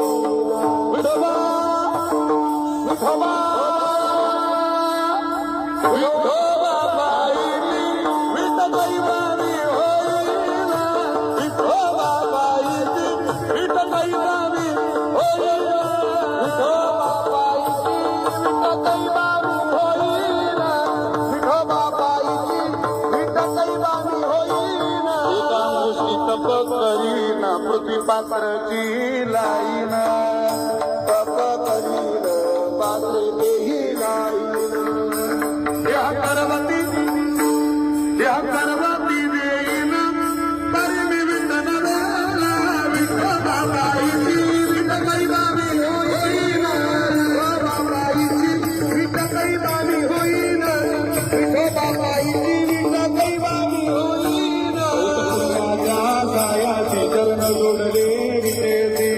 विठोबा विठोबा विठोबा बाईनी विठ दैवानी होईना विठोबा बाईनी विठ दैवानी होईना विठोबा बाईनी विठ दैवानी होईना विठोबा बाईनी विठ दैवानी होईना एका मुशीत करीना पृथ्वी पात्रची लाई